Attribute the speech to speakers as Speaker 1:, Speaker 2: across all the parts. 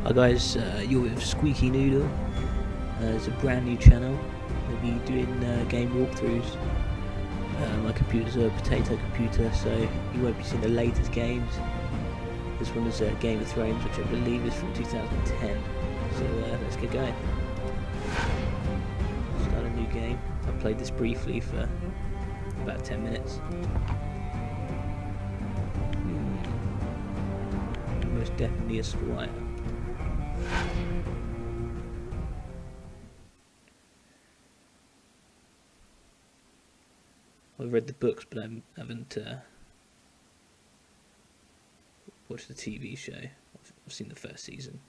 Speaker 1: Hi guys, you're with Squeaky Noodle. It's a brand new channel. We'll be doing game walkthroughs. My computer's a potato computer, so you won't be seeing the latest games. This one is Game of Thrones, which I believe is from 2010. So let's get going. Start a new game. I played this briefly for about 10 minutes. Most definitely a squire. I've read the books, but I haven't watched the TV show. I've seen the first season.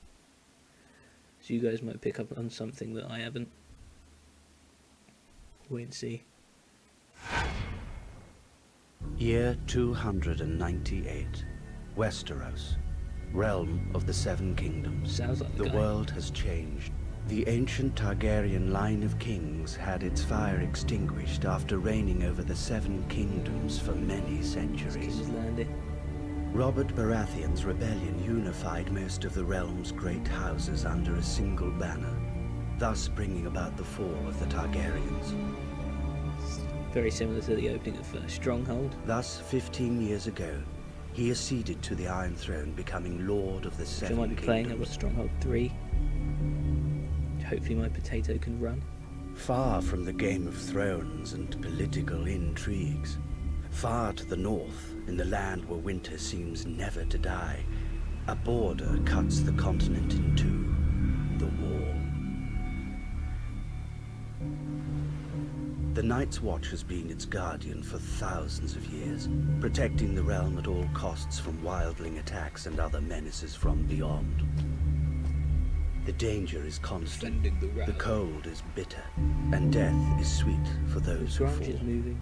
Speaker 1: So you guys might pick up on something that I haven't. Wait and see.
Speaker 2: Year 298. Westeros. Realm of the Seven Kingdoms.
Speaker 1: Sounds like
Speaker 2: the world has changed. The ancient Targaryen line of kings had its fire extinguished after reigning over the Seven Kingdoms for many centuries. Robert Baratheon's rebellion unified most of the realm's great houses under a single banner, thus bringing about the fall of the Targaryens.
Speaker 1: Very similar to the opening of Stronghold.
Speaker 2: Thus, 15 years ago, he acceded to the Iron Throne, becoming Lord of the Seven Kingdoms. I might be playing over Stronghold 3. Hopefully my potato can run. Far from the Game of Thrones and political intrigues, far to the north, in the land where winter seems never to die, a border cuts the continent in two, the Wall. The Night's Watch has been its guardian for thousands of years, protecting the realm at all costs from wildling attacks and other menaces from beyond. The danger is constant, the cold is bitter, and death is sweet for those who fall.
Speaker 1: The branch is moving.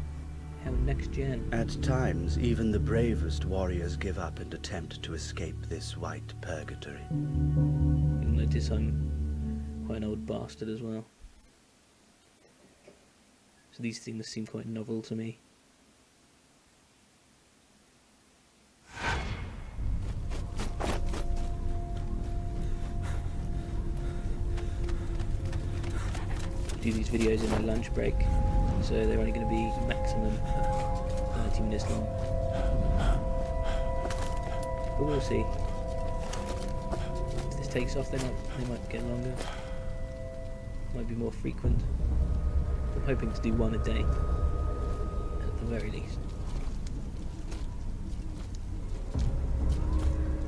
Speaker 1: Hell, next gen.
Speaker 2: At times, even the bravest warriors give up and attempt to escape this white purgatory.
Speaker 1: You'll notice I'm quite an old bastard as well. So these things seem quite novel to me. Do these videos in my lunch break, so they're only going to be maximum 90 minutes long. But we'll see. If this takes off, they might get longer. Might be more frequent. I'm hoping to do one a day, at the very least.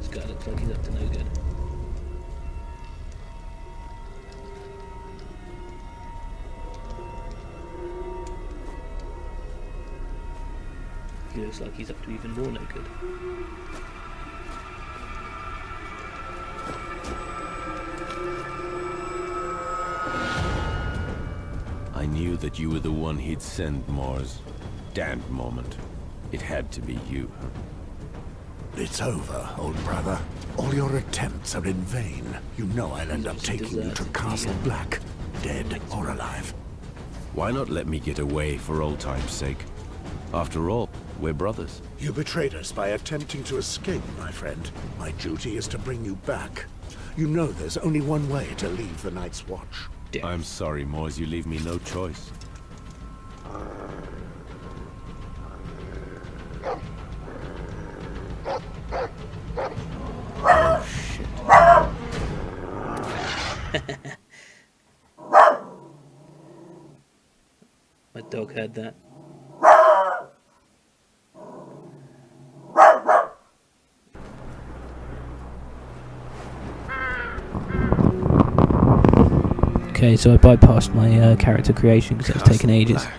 Speaker 1: This guy looks like he's up to no good. He looks like he's up to even more no good.
Speaker 3: I knew that you were the one he'd send, Mars. Damned moment. It had to be you.
Speaker 4: It's over, old brother. All your attempts are in vain. You know I'll end up taking you to Castle Black, dead or alive.
Speaker 3: Why not let me get away for old time's sake? After all, we're brothers.
Speaker 4: You betrayed us by attempting to escape, my friend. My duty is to bring you back. You know there's only one way to leave the Night's Watch.
Speaker 3: I'm sorry, Moors, you leave me no choice. Oh, shit.
Speaker 1: My dog heard that. Okay, so I bypassed my character creation because it's taken ages.
Speaker 3: Black.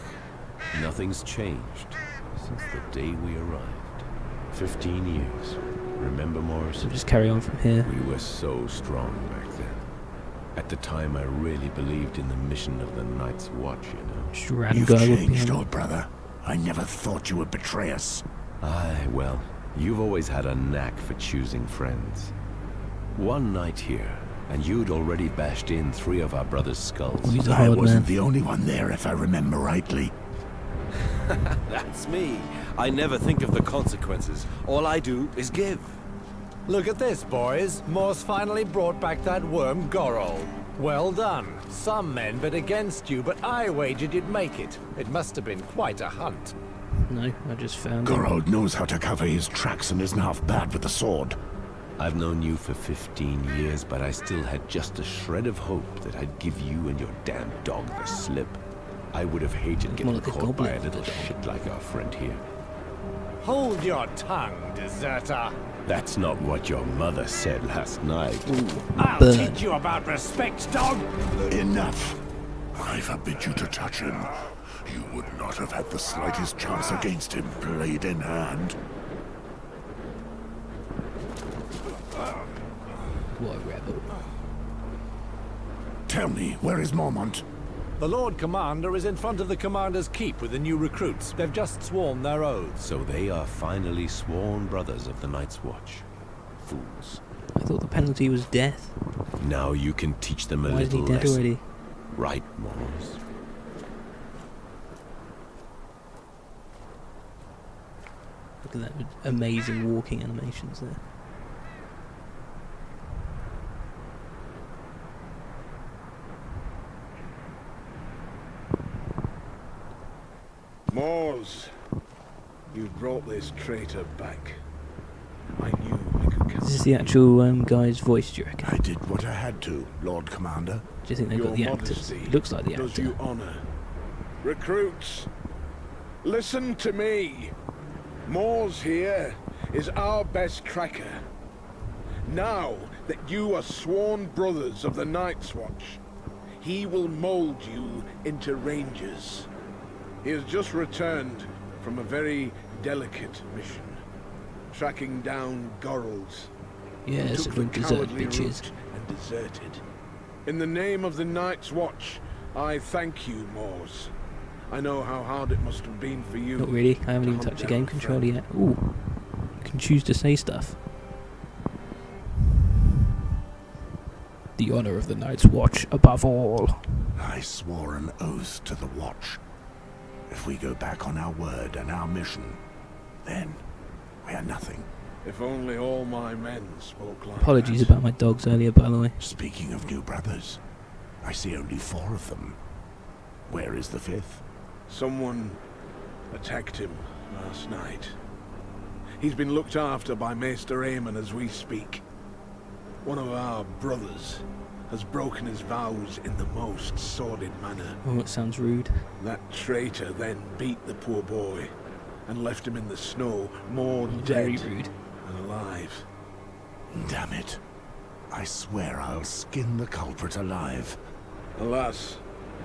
Speaker 3: Nothing's changed since the day we arrived. 15 years. Remember, Morris?
Speaker 1: So just carry on from here.
Speaker 3: We were so strong back then. At the time, I really believed in the mission of the Night's Watch, you know.
Speaker 1: Just a random
Speaker 4: You've
Speaker 1: guy
Speaker 4: changed, old brother. I never thought you would betray us.
Speaker 3: Aye, well, you've always had a knack for choosing friends. One night here, and you'd already bashed in 3 of our brothers' skulls.
Speaker 1: Oh, he's a
Speaker 4: I
Speaker 1: hard
Speaker 4: wasn't
Speaker 1: man.
Speaker 4: the only one there, if I remember rightly.
Speaker 3: That's me. I never think of the consequences. All I do is give.
Speaker 5: Look at this, boys. Morse finally brought back that worm Gorol. Well done. Some men bet against you, but I wagered you'd make it. It must have been quite a hunt.
Speaker 1: No, I just found him.
Speaker 4: Gorod knows how to cover his tracks and isn't half bad with the sword.
Speaker 3: I've known you for 15 years, but I still had just a shred of hope that I'd give you and your damn dog the slip. I would have hated getting
Speaker 1: like a
Speaker 3: caught by a
Speaker 1: goblin.
Speaker 3: little shit like our friend here.
Speaker 5: Hold your tongue, deserter.
Speaker 3: That's not what your mother said last night.
Speaker 5: I'll
Speaker 1: Burn.
Speaker 5: teach you about respect, dog.
Speaker 4: Enough! I forbid you to touch him. You would not have had the slightest chance against him, blade in hand.
Speaker 1: What a rebel.
Speaker 4: Tell me, where is Mormont?
Speaker 5: The Lord Commander is in front of the Commander's Keep with the new recruits. They've just sworn their oaths.
Speaker 3: So they are finally sworn brothers of the Night's Watch. Fools.
Speaker 1: I thought the penalty was death.
Speaker 3: Now you can teach them a
Speaker 1: Why is he
Speaker 3: little
Speaker 1: dead
Speaker 3: lesson.
Speaker 1: already?
Speaker 3: Right, Morse?
Speaker 1: Look at that amazing walking animations there.
Speaker 6: Mors, you brought this traitor back. I knew I could count.
Speaker 1: Is this the actual guy's voice, do you reckon?
Speaker 4: I did what I had to, Lord Commander.
Speaker 1: Do you think they've
Speaker 6: Your
Speaker 1: got the actors?
Speaker 6: modesty
Speaker 1: He looks like the
Speaker 6: does
Speaker 1: actor.
Speaker 6: you honor. Recruits, listen to me. Mors here is our best tracker. Now that you are sworn brothers of the Night's Watch, he will mold you into rangers. He has just returned from a very delicate mission, tracking down Gorals.
Speaker 1: Yes,
Speaker 6: Took
Speaker 1: it
Speaker 6: the
Speaker 1: won't desert
Speaker 6: cowardly
Speaker 1: bitches.
Speaker 6: route and deserted. In the name of the Night's Watch, I thank you, Mors. I know how hard it must have been for you.
Speaker 1: Not really. I haven't even
Speaker 6: hunt
Speaker 1: touched the
Speaker 6: down
Speaker 1: game
Speaker 6: a
Speaker 1: controller
Speaker 6: friend.
Speaker 1: yet. Ooh, you can choose to say stuff. The honor of the Night's Watch above all.
Speaker 4: I swore an oath to the Watch. If we go back on our word and our mission, then we are nothing.
Speaker 6: If only all my men spoke like
Speaker 1: Apologies
Speaker 6: that.
Speaker 1: about my dogs earlier, by the way.
Speaker 4: Speaking of new brothers, I see only 4 of them. Where is the 5th?
Speaker 6: Someone attacked him last night. He's been looked after by Maester Aemon as we speak. One of our brothers has broken his vows in the most sordid manner.
Speaker 1: Oh, it sounds rude.
Speaker 6: That traitor then beat the poor boy and left him in the snow, more
Speaker 1: Very
Speaker 6: dead
Speaker 1: rude.
Speaker 6: than alive.
Speaker 4: Damn it. I swear I'll skin the culprit alive.
Speaker 6: Alas,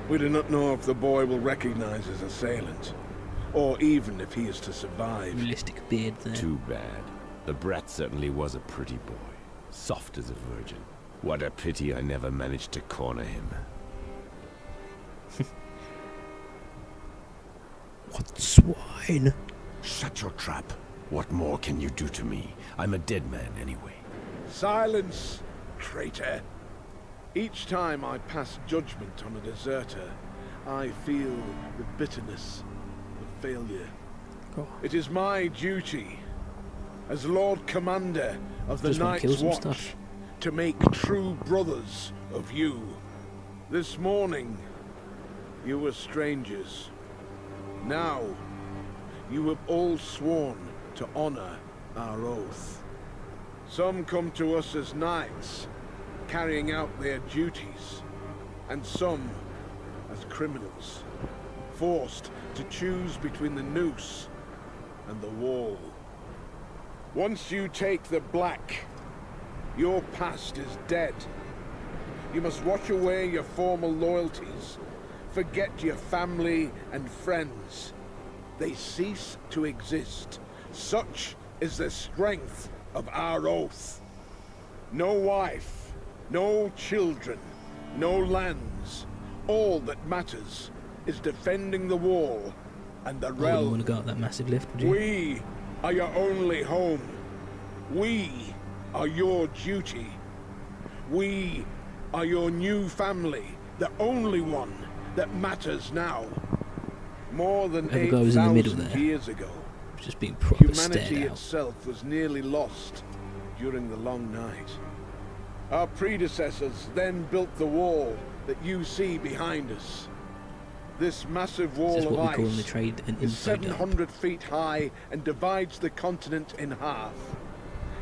Speaker 6: we do not know if the boy will recognize his assailant, or even if he is to survive.
Speaker 1: Realistic beard there.
Speaker 3: Too bad. The brat certainly was a pretty boy. Soft as a virgin. What a pity I never managed to corner him.
Speaker 1: What swine?
Speaker 4: Shut your trap.
Speaker 3: What more can you do to me? I'm a dead man anyway.
Speaker 6: Silence, traitor. Each time I pass judgment on a deserter, I feel the bitterness of failure.
Speaker 1: Oh,
Speaker 6: It is my duty, as Lord Commander of the
Speaker 1: Just wanna kill
Speaker 6: Night's
Speaker 1: some
Speaker 6: Watch,
Speaker 1: stuff.
Speaker 6: to make true brothers of you. This morning, you were strangers. Now, you have all sworn to honor our oath. Some come to us as knights, carrying out their duties, and some as criminals, forced to choose between the noose and the wall. Once you take the black, your past is dead. You must wash away your former loyalties, forget your family and friends. They cease to exist. Such is the strength of our oath. No wife, no children, no lands. All that matters is defending the wall and the
Speaker 1: I wouldn't
Speaker 6: realm.
Speaker 1: want to go up that massive lift, would you?
Speaker 6: We are your only home. We are your duty. We are your new family, the only one that matters now. More than
Speaker 1: Whoever goes in the middle
Speaker 6: 8,000
Speaker 1: there.
Speaker 6: years ago,
Speaker 1: Just being proper
Speaker 6: humanity
Speaker 1: stared out.
Speaker 6: itself was nearly lost. during the long night. Our predecessors then built the wall that you see behind us. This massive
Speaker 1: This
Speaker 6: wall
Speaker 1: is
Speaker 6: of
Speaker 1: what we call in the
Speaker 6: ice
Speaker 1: trade an
Speaker 6: is
Speaker 1: info dump.
Speaker 6: 700 feet high and divides the continent in half.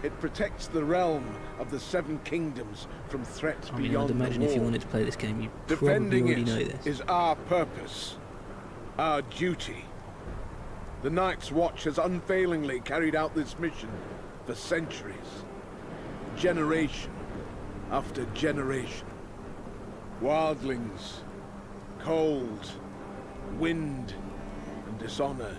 Speaker 6: It protects the realm of the Seven Kingdoms from threats
Speaker 1: I mean, I'd
Speaker 6: beyond
Speaker 1: imagine
Speaker 6: the
Speaker 1: if you
Speaker 6: wall.
Speaker 1: wanted to play this game, you probably
Speaker 6: Defending
Speaker 1: already
Speaker 6: it
Speaker 1: know this.
Speaker 6: is our purpose, our duty. The Night's Watch has unfailingly carried out this mission for centuries, generation after generation. Wildlings, cold, wind, and dishonor.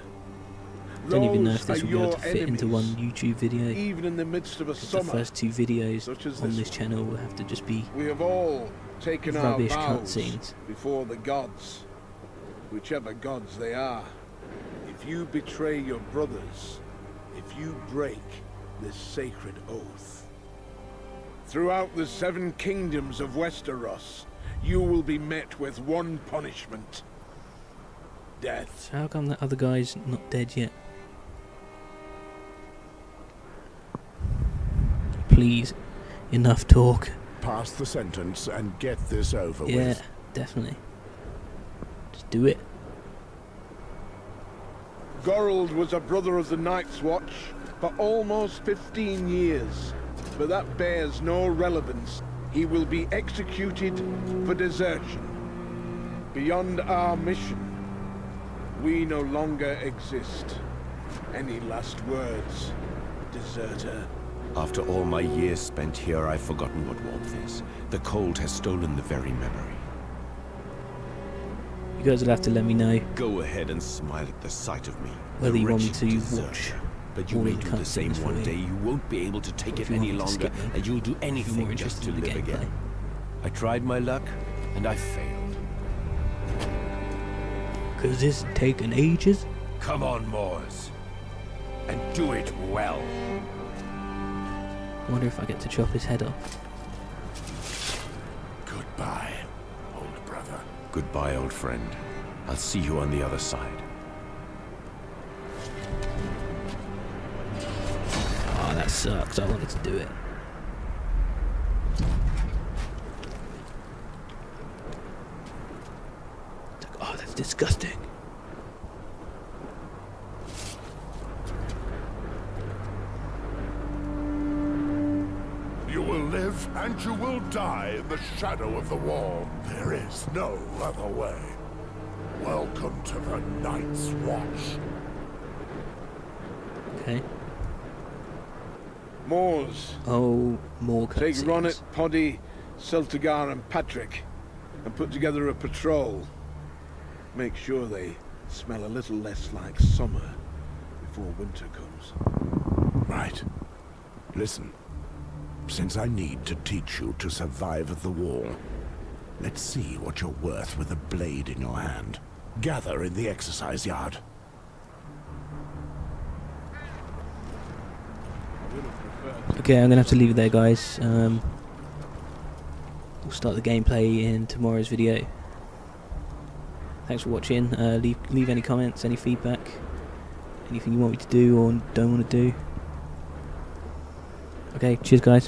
Speaker 1: I don't even know if
Speaker 6: Those
Speaker 1: this
Speaker 6: are
Speaker 1: will be able
Speaker 6: your
Speaker 1: to fit into one
Speaker 6: enemies,
Speaker 1: YouTube video.
Speaker 6: even in the midst of a
Speaker 1: The
Speaker 6: summer.
Speaker 1: first two videos
Speaker 6: such as
Speaker 1: on
Speaker 6: this
Speaker 1: this
Speaker 6: one.
Speaker 1: channel will have to just be
Speaker 6: We have all taken our
Speaker 1: rubbish
Speaker 6: vows
Speaker 1: cutscenes.
Speaker 6: before the gods, whichever gods they are. If you betray your brothers, if you break this sacred oath, throughout the 7 kingdoms of Westeros, you will be met with one punishment: death.
Speaker 1: So how come that other guy's not dead yet? Please, enough talk.
Speaker 4: Pass the sentence and get this over
Speaker 1: Yeah,
Speaker 4: with.
Speaker 1: definitely. Just do it.
Speaker 6: Gorald was a brother of the Night's Watch for almost 15 years, but that bears no relevance. He will be executed for desertion. Beyond our mission, we no longer exist. Any last words, deserter?
Speaker 3: After all my years spent here, I've forgotten what warmth is. The cold has stolen the very memory.
Speaker 1: You guys will have to let me know
Speaker 3: Go ahead and smile at the sight of me.
Speaker 1: whether
Speaker 3: the
Speaker 1: you want me
Speaker 3: wretched
Speaker 1: to
Speaker 3: deserter.
Speaker 1: watch
Speaker 3: But you
Speaker 1: all
Speaker 3: may
Speaker 1: of the
Speaker 3: do the same
Speaker 1: cutscenes for
Speaker 3: one
Speaker 1: you.
Speaker 3: day. You won't be able to take
Speaker 1: If
Speaker 3: it
Speaker 1: you
Speaker 3: any
Speaker 1: want me to
Speaker 3: longer,
Speaker 1: skip them,
Speaker 3: and you'll do
Speaker 1: if you're more
Speaker 3: anything just
Speaker 1: interested
Speaker 3: to
Speaker 1: in the
Speaker 3: live
Speaker 1: gameplay.
Speaker 3: again. I tried my luck, and I failed.
Speaker 1: Cause this is taking ages.
Speaker 3: Come on, Moors, and do it well.
Speaker 1: I wonder if I get to chop his head off.
Speaker 4: Goodbye, old brother.
Speaker 3: Goodbye, old friend. I'll see you on the other side.
Speaker 1: Oh, that sucks. I wanted to do it. It's like, oh, that's disgusting.
Speaker 4: You will live and you will die in the shadow of the wall. There is no other way. Welcome to the Night's Watch.
Speaker 1: Okay.
Speaker 6: Moors,
Speaker 1: Oh, more
Speaker 6: take
Speaker 1: cutscenes.
Speaker 6: Ronnet, Poddy, Celtigar and Patrick and put together a patrol. Make sure they smell a little less like summer before winter comes.
Speaker 4: Right. Listen. Since I need to teach you to survive at the wall, let's see what you're worth with a blade in your hand. Gather in the exercise yard.
Speaker 1: Okay, I'm gonna have to leave it there, guys. We'll start the gameplay in tomorrow's video. Thanks for watching. Leave any comments, any feedback, anything you want me to do or don't want to do. Okay, cheers, guys.